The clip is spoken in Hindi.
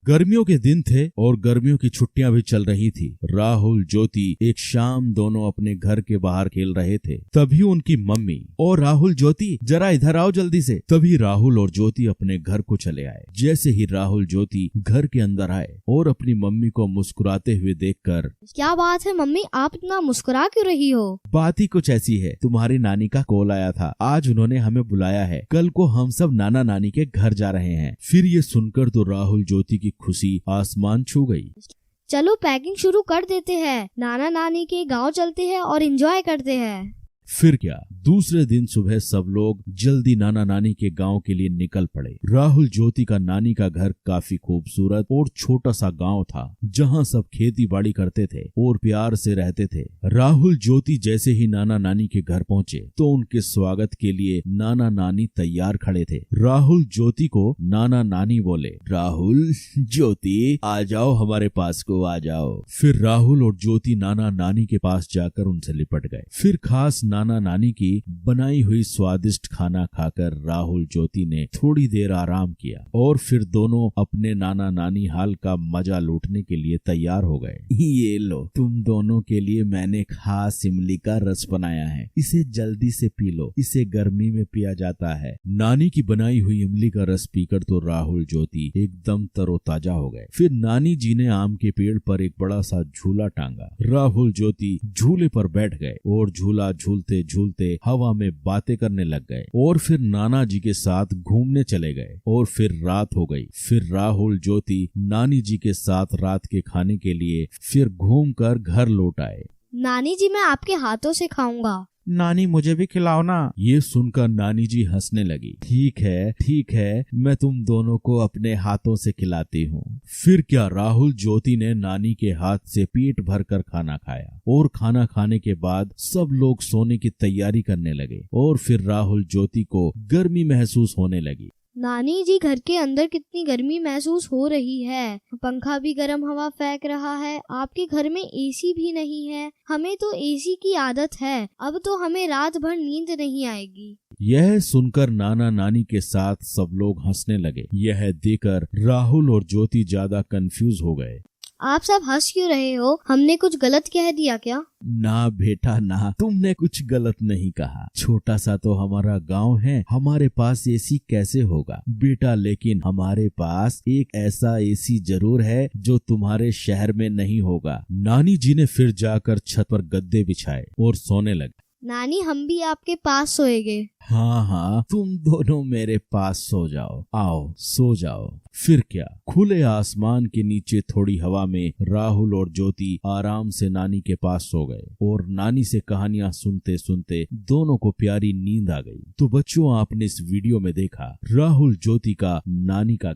गर्मियों के दिन थे और गर्मियों की छुट्टियां भी चल रही थी। राहुल ज्योति एक शाम दोनों अपने घर के बाहर खेल रहे थे। तभी उनकी मम्मी और राहुल ज्योति जरा इधर आओ जल्दी से। तभी राहुल और ज्योति अपने घर को चले आए। जैसे ही राहुल ज्योति घर के अंदर आए और अपनी मम्मी को मुस्कुराते हुए देखकर, क्या बात है मम्मी, आप इतना मुस्कुरा क्यों रही हो? बात ही कुछ ऐसी है, तुम्हारी नानी का कॉल आया था, आज उन्होंने हमें बुलाया है, कल को हम सब नाना नानी के घर जा रहे हैं। फिर ये सुनकर तो राहुल ज्योति की खुशी आसमान छू गई। चलो पैकिंग शुरू कर देते हैं, नाना नानी के गांव चलते हैं और एंजॉय करते हैं। फिर क्या, दूसरे दिन सुबह सब लोग जल्दी नाना नानी के गांव के लिए निकल पड़े। राहुल ज्योति का नानी का घर काफी खूबसूरत और छोटा सा गांव था, जहां सब खेती बाड़ी करते थे और प्यार से रहते थे। राहुल ज्योति जैसे ही नाना नानी के घर पहुंचे तो उनके स्वागत के लिए नाना नानी तैयार खड़े थे। राहुल ज्योति को नाना नानी बोले, राहुल ज्योति आ जाओ, हमारे पास को आ जाओ। फिर राहुल और ज्योति नाना नानी के पास जाकर उनसे लिपट गए। फिर खास नाना नानी की बनाई हुई स्वादिष्ट खाना खाकर राहुल ज्योति ने थोड़ी देर आराम किया और फिर दोनों अपने नाना नानी हाल का मजा लूटने के लिए तैयार हो गए। ये लो, तुम दोनों के लिए मैंने खास इमली का रस बनाया है, इसे जल्दी से पी लो, इसे गर्मी में पिया जाता है। नानी की बनाई हुई इमली का रस पीकर तो राहुल ज्योति एकदम तरोताजा हो गए। फिर नानी जी ने आम के पेड़ पर एक बड़ा सा झूला टांगा। राहुल ज्योति झूले पर बैठ गए और झूला झूलते झूलते हवा में बातें करने लग गए और फिर नाना जी के साथ घूमने चले गए। और फिर रात हो गई। फिर राहुल ज्योति नानी जी के साथ रात के खाने के लिए फिर घूमकर घर लौट आए। नानी जी, मैं आपके हाथों से खाऊंगा। नानी मुझे भी खिलाओ ना। ये सुनकर नानी जी हंसने लगी। ठीक है, मैं तुम दोनों को अपने हाथों से खिलाती हूँ। फिर क्या, राहुल ज्योति ने नानी के हाथ से पेट भरकर खाना खाया और खाना खाने के बाद सब लोग सोने की तैयारी करने लगे। और फिर राहुल ज्योति को गर्मी महसूस होने लगी। नानी जी, घर के अंदर कितनी गर्मी महसूस हो रही है, पंखा भी गर्म हवा फेंक रहा है, आपके घर में एसी भी नहीं है। हमें तो एसी की आदत है, अब तो हमें रात भर नींद नहीं आएगी। यह सुनकर नाना नानी के साथ सब लोग हंसने लगे। यह देखकर राहुल और ज्योति ज्यादा कंफ्यूज हो गए। आप सब हंस क्यों रहे हो? हमने कुछ गलत कह दिया क्या? ना बेटा ना, तुमने कुछ गलत नहीं कहा। छोटा सा तो हमारा गांव है, हमारे पास एसी कैसे होगा बेटा, लेकिन हमारे पास एक ऐसा एसी जरूर है जो तुम्हारे शहर में नहीं होगा। नानी जी ने फिर जाकर छत पर गद्दे बिछाए और सोने लगे। नानी, हम भी आपके पास सोएंगे। हाँ, तुम दोनों मेरे पास सो जाओ, आओ सो जाओ। फिर क्या, खुले आसमान के नीचे थोड़ी हवा में राहुल और ज्योति आराम से नानी के पास सो गए और नानी से कहानियां सुनते सुनते दोनों को प्यारी नींद आ गई। तो बच्चों, आपने इस वीडियो में देखा राहुल ज्योति का नानी का